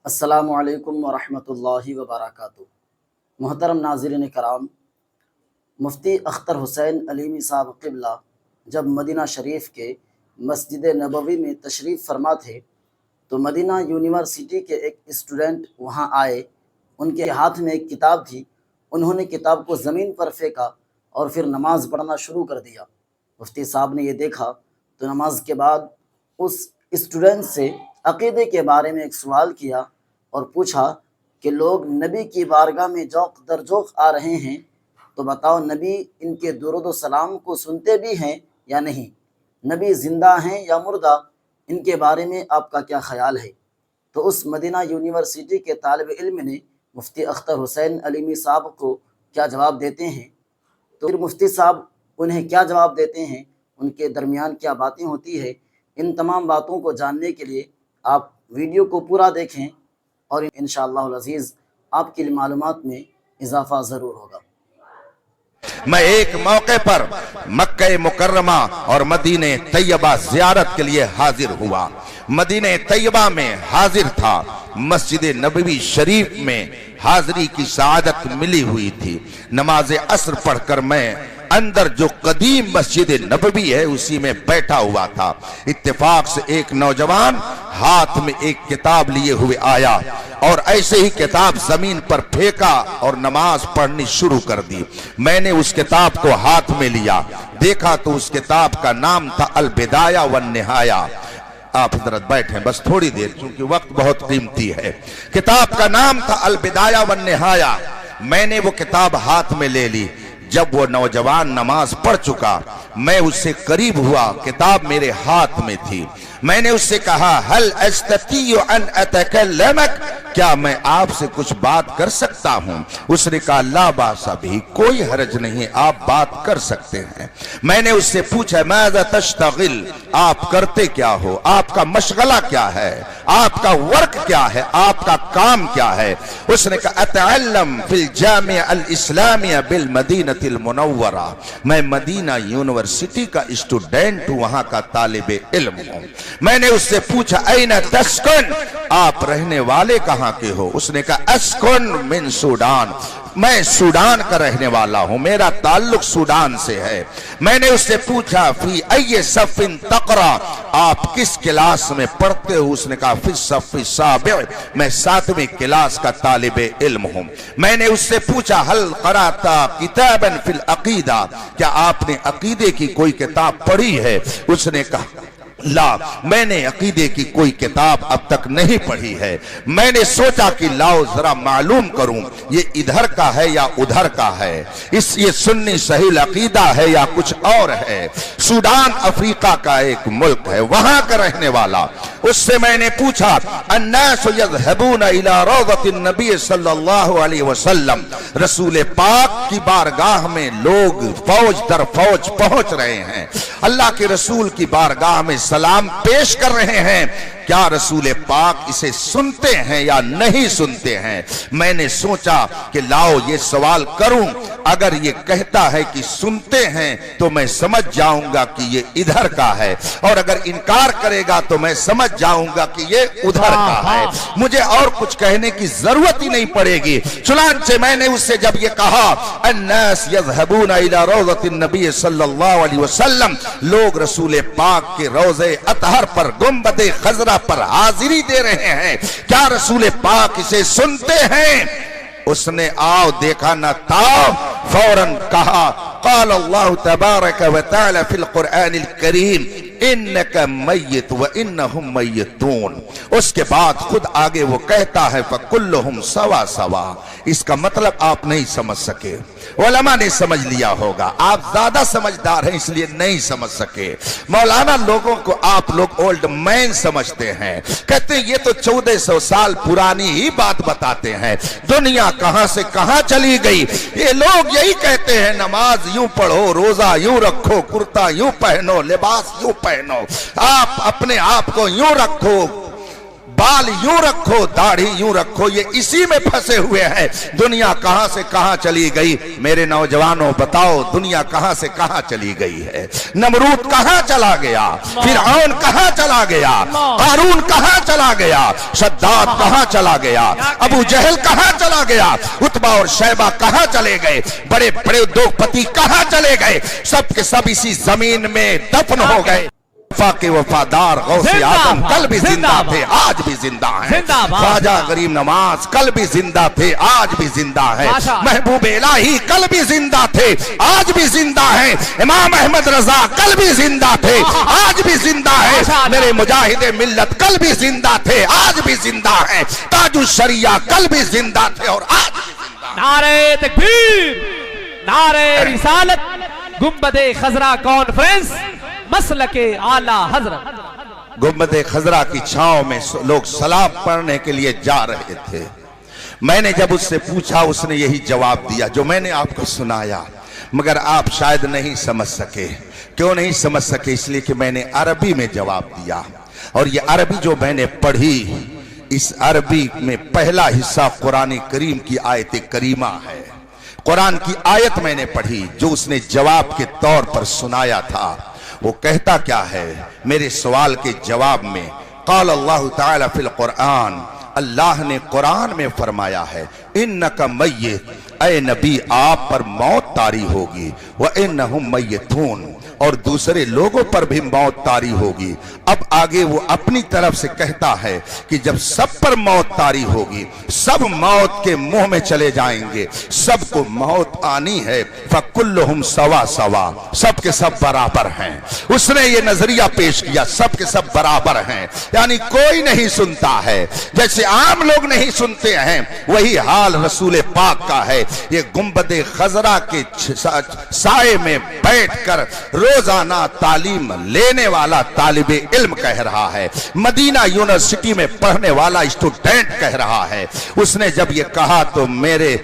السلام علیکم ورحمۃ اللہ وبرکاتہ۔ محترم ناظرین کرام، مفتی اختر حسین علیمی صاحب قبلہ جب مدینہ شریف کے مسجد نبوی میں تشریف فرما تھے تو مدینہ یونیورسٹی کے ایک اسٹوڈنٹ وہاں آئے۔ ان کے ہاتھ میں ایک کتاب تھی، انہوں نے کتاب کو زمین پر پھینکا اور پھر نماز پڑھنا شروع کر دیا۔ مفتی صاحب نے یہ دیکھا تو نماز کے بعد اس اسٹوڈنٹ سے عقیدے کے بارے میں ایک سوال کیا اور پوچھا کہ لوگ نبی کی بارگاہ میں جوق در جوق آ رہے ہیں، تو بتاؤ نبی ان کے درود و سلام کو سنتے بھی ہیں یا نہیں؟ نبی زندہ ہیں یا مردہ؟ ان کے بارے میں آپ کا کیا خیال ہے؟ تو اس مدینہ یونیورسٹی کے طالب علم نے مفتی اختر حسین علیمی صاحب کو کیا جواب دیتے ہیں، تو پھر مفتی صاحب انہیں کیا جواب دیتے ہیں، ان کے درمیان کیا باتیں ہوتی ہے، ان تمام باتوں کو جاننے کے لیے آپ ویڈیو کو پورا دیکھیں اور انشاءاللہ العزیز آپ کی معلومات میں اضافہ ضرور ہوگا۔ میں ایک موقع پر مکہ مکرمہ اور مدینہ طیبہ زیارت کے لیے حاضر ہوا۔ مدینہ طیبہ میں حاضر تھا، مسجد نبوی شریف میں حاضری کی سعادت ملی ہوئی تھی۔ نماز عصر پڑھ کر میں اندر جو قدیم مسجد نبوی ہے اسی میں بیٹھا ہوا تھا۔ اتفاق سے ایک نوجوان ہاتھ میں ایک کتاب لیے ہوئے آیا اور ایسے ہی کتاب زمین پر پھینکا اور نماز پڑھنی شروع کر دی۔ میں نے اس کتاب کو ہاتھ میں لیا، دیکھا تو اس کتاب کا نام تھا البدایہ والنہایہ۔ آپ حضرت بیٹھیں بس تھوڑی دیر، چونکہ وقت بہت قیمتی ہے۔ کتاب کا نام تھا البدایہ والنہایہ۔ میں نے وہ کتاب ہاتھ میں لے لی۔ جب وہ نوجوان نماز پڑھ چکا، میں اس سے قریب ہوا، کتاب میرے ہاتھ میں تھی۔ میں نے اس سے کہا هل استطيع ان اتكلمك، کیا میں آپ سے کچھ بات کر سکتا ہوں؟ اس نے کہا لا باس بھی، کوئی حرج نہیں، آپ بات کر سکتے ہیں۔ میں نے اس سے پوچھا ماذا تشتغل، آپ کرتے کیا ہو، آپ کا مشغلہ کیا ہے، آپ کا ورک کیا ہے، آپ کا کام کیا ہے؟ اس نے کہا اتعلم فی الجامعہ الاسلامیہ بالمدینہ المنورہ، میں مدینہ یونیورسٹی کا اسٹوڈنٹ ہوں، وہاں کا طالب علم ہوں۔ میں نے اس سے پوچھا این تسکن، آپ رہنے والے کہاں کے ہو؟ اس نے کہا اسکن من سوڈان، میں سوڈان کا رہنے والا ہوں، میرا تعلق سوڈان سے ہے۔ میں نے اس سے پوچھا فی ای صف تقرأ، آپ کس کلاس میں پڑھتے ہو؟ اس نے کہا فی الصف السابع، میں 7ویں کلاس کا طالب علم ہوں۔ میں نے اس سے پوچھا هل قرأت کتابا فی العقیدہ، کیا آپ نے عقیدے کی کوئی کتاب پڑھی ہے؟ اس نے کہا لا، میں نے عقیدے کی کوئی کتاب اب تک نہیں پڑھی ہے۔ میں نے سوچا کہ لاؤ ذرا معلوم کروں یہ ادھر کا ہے یا ادھر کا ہے، یہ سنی صحیح عقیدہ ہے یا کچھ اور ہے۔ سوڈان افریقہ کا ایک ملک ہے، وہاں کا رہنے والا۔ اس سے میں نے پوچھا الناس یذهبون الى روضۃ النبی صلی اللہ علیہ وسلم، رسول پاک کی بارگاہ میں لوگ فوج در فوج پہنچ رہے ہیں، اللہ کے رسول کی بارگاہ میں سلام پیش کر رہے ہیں، کیا رسول پاک اسے سنتے ہیں یا نہیں سنتے ہیں؟ میں نے سوچا کہ لاؤ یہ سوال کروں، اگر یہ کہتا ہے کہ سنتے ہیں تو میں سمجھ جاؤں گا کہ یہ ادھر کا ہے، اور اگر انکار کرے گا تو میں سمجھ جاؤں گا کہ یہ ادھر کا ہے، مجھے اور کچھ کہنے کی ضرورت ہی نہیں پڑے گی۔ چنانچہ میں نے اس سے جب یہ کہا الناس یذهبون الى روضۃ النبی صلی اللہ علیہ وسلم، لوگ رسول پاک کے روضے اطہر پر گنبد خضرا پر حاضری دے رہے ہیں، کیا رسول پاک اسے سنتے ہیں؟ اس نے آؤ دیکھا نہ تاؤ فوراً کہا قال اللہ تبارک و تعالی فی القرآن الکریم انک میت و انہم میتون۔ اس کے بعد خود آگے وہ کہتا ہے فکلہم سوا سوا۔ اس کا مطلب آپ نہیں سمجھ سکے، علماء نے سمجھ لیا ہوگا، آپ زیادہ سمجھدار ہیں اس لیے نہیں سمجھ سکے۔ مولانا لوگوں کو آپ لوگ اولڈ مین سمجھتے ہیں، کہتے ہیں یہ تو 1400 سال پرانی ہی بات بتاتے ہیں، دنیا کہاں سے کہاں چلی گئی۔ یہ لوگ یہی کہتے ہیں نماز یوں پڑھو، روزہ یوں رکھو، کرتا یوں پہنو، لباس یوں پہنو، آپ اپنے آپ کو یوں رکھو، بال یوں رکھو داڑھی یوں رکھو، یہ اسی میں پھنسے ہوئے ہیں۔ دنیا کہاں سے کہاں چلی گئی؟ میرے نوجوانوں بتاؤ دنیا کہاں سے کہاں چلی گئی ہے؟ نمرود کہاں چلا گیا؟ فرعون کہاں چلا گیا؟ قارون کہاں چلا گیا؟ شداد کہاں چلا گیا؟ ابو جہل کہاں چلا گیا؟ عتبہ اور شیبہ کہاں چلے گئے؟ بڑے بڑے ادوگپتی کہاں چلے گئے؟ سب کے سب اسی زمین میں دفن ہو گئے۔ کے وفادار غوث اعظم کل بھی زندہ تھے، آج بھی زندہ ہیں۔ خواجہ غریب نواز کل بھی زندہ تھے، آج بھی زندہ ہیں۔ محبوب الہی کل بھی زندہ تھے، آج بھی زندہ ہیں۔ امام احمد رضا کل بھی زندہ تھے، آج بھی زندہ ہیں۔ میرے مجاہد ملت کل بھی زندہ تھے، آج بھی زندہ ہیں۔ تاج الشریعہ کل بھی زندہ تھے اور آج بھی زندہ ہیں۔ نعرہ تکبیر، نعرہ رسالت، گنبد خضرا کانفرنس، مسلک اعلی حضرت۔ گنبد خضرا کی چھاؤں میں لوگ سلام پڑھنے کے لیے جا رہے تھے۔ میں نے جب اس سے پوچھا اس نے یہی جواب دیا جو میں نے آپ کو سنایا، مگر آپ شاید نہیں سمجھ سکے۔ کیوں نہیں سمجھ سکے؟ اس لیے کہ میں نے عربی میں جواب دیا، اور یہ عربی جو میں نے پڑھی، اس عربی میں پہلا حصہ قرآن کریم کی آیت کریمہ ہے۔ قرآن کی آیت میں نے پڑھی جو اس نے جواب کے طور پر سنایا تھا۔ وہ کہتا کیا ہے؟ میرے سوال کے جواب میں قال اللہ تعالی فی القرآن، اللہ نے قرآن میں فرمایا ہے انک میت، اے نبی آپ پر موت طاری ہوگی، وانہم میتون، اور دوسرے لوگوں پر بھی موت طاری ہوگی۔ اب آگے وہ اپنی طرف سے کہتا ہے کہ جب سب پر موت طاری ہوگی، سب موت کے منہ میں چلے جائیں گے، سب کو موت آنی ہے، فَكُلُّهُمْ سوا سوا، سب کے سب برابر ہیں۔ اس نے یہ نظریہ پیش کیا، سب کے سب برابر ہیں، یعنی کوئی نہیں سنتا ہے، جیسے عام لوگ نہیں سنتے ہیں وہی حال رسول پاک کا ہے۔ یہ گنبد خضرا کے سائے میں بیٹھ کر روزانہ تعلیم لینے والا طالب علم کہہ رہا ہے، مدینہ یونیورسٹی میں پڑھنے والا اسٹوڈنٹ کہہ رہا ہے۔ اس نے جب یہ کہا تو میرے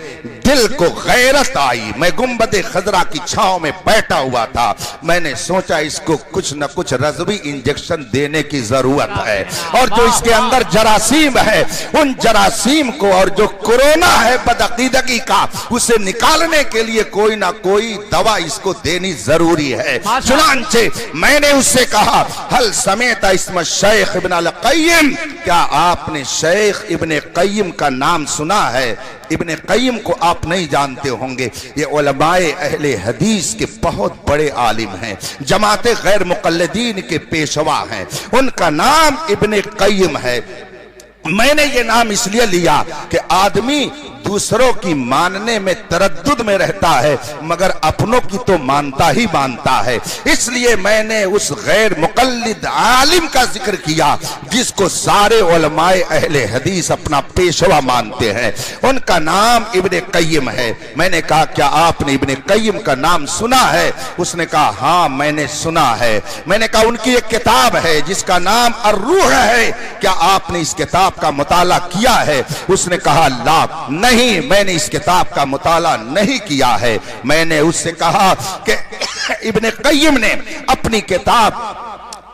دل کو غیرت آئی۔ میں گنبد خضرا کی چھاؤں میں بیٹھا ہوا تھا، میں نے سوچا اس کو کچھ نہ کچھ رضوی انجیکشن دینے کی ضرورت ہے، اور جو اس کے اندر جراثیم ہے ان جراثیم کو، اور جو کورونا ہے بدعقیدگی کا، اسے نکالنے کے لیے کوئی نہ کوئی دوا اس کو دینی ضروری ہے۔ چنانچہ میں نے اس سے کہا حل سمیت اسم شیخ ابن القیم، کیا آپ نے شیخ ابن قیم کا نام سنا ہے؟ ابن قیم کو آپ نہیں جانتے ہوں گے، یہ علماء اہل حدیث کے بہت بڑے عالم ہیں، جماعت غیر مقلدین کے پیشوا ہیں، ان کا نام ابن قیم ہے۔ میں نے یہ نام اس لیے لیا کہ آدمی دوسروں کی ماننے میں تردد میں رہتا ہے مگر اپنوں کی تو مانتا ہی مانتا ہے، اس لیے میں نے اس غیر مقلد عالم کا ذکر کیا جس کو سارے علماء اہل حدیث اپنا پیشوا مانتے ہیں، ان کا نام ابن قیم ہے۔ میں نے کہا کیا آپ نے ابن قیم کا نام سنا ہے؟ اس نے کہا ہاں میں نے سنا ہے۔ میں نے کہا ان کی ایک کتاب ہے جس کا نام الروح ہے، کیا آپ نے اس کتاب کا مطالعہ کیا ہے؟ اس نے کہا لا، نہیں میں نے اس کتاب کا مطالعہ نہیں کیا ہے۔ میں نے اس سے کہا کہ ابن قیم نے اپنی کتاب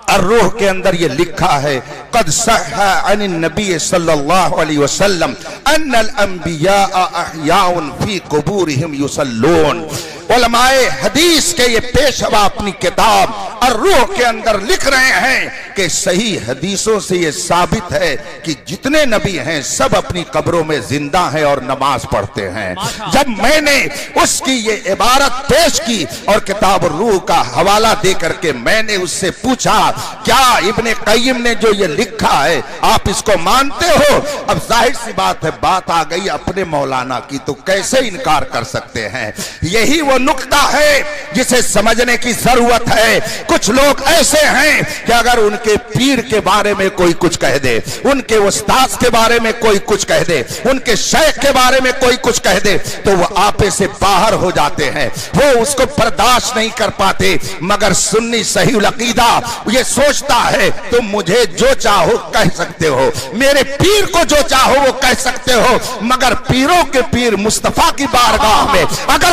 الروح کے اندر یہ لکھا ہے قد صح عن النبی صلی اللہ علیہ وسلم ان الانبیاء احیاء فی قبورہم یصلون۔ علماء حدیث کے یہ پیشوا اپنی کتاب الروح کے اندر لکھ رہے ہیں کہ صحیح حدیثوں سے یہ ثابت ہے کہ جتنے نبی ہیں سب اپنی قبروں میں زندہ ہیں اور نماز پڑھتے ہیں۔ جب میں نے اس کی یہ عبارت پیش کی اور کتاب الروح کا حوالہ دے کر کے میں نے اس سے پوچھا کیا ابن قیم نے جو یہ لکھا ہے آپ اس کو مانتے ہو؟ اب ظاہر سی بات ہے بات آ گئی اپنے مولانا کی تو کیسے انکار کر سکتے ہیں؟ یہی وہ نقطہ ہے جسے سمجھنے کی ضرورت ہے۔ کچھ لوگ ایسے ہیں کہ اگر ان کے پیر کے بارے میں کوئی کچھ کہہ دے، ان کے استاذ کے بارے میں کوئی کچھ کہہ دے، ان کے شیخ کے بارے میں کوئی کچھ کہہ دے تو وہ آپے سے باہر ہو جاتے ہیں، وہ اس کو برداشت نہیں کر پاتے۔ مگر سنی صحیح العقیدہ یہ سوچتا ہے تم مجھے جو چاہو کہہ سکتے ہو، میرے پیر کو جو چاہو وہ کہہ سکتے ہو، مگر پیروں کے پیر مصطفیٰ کی بارگاہ میں اگر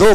2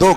2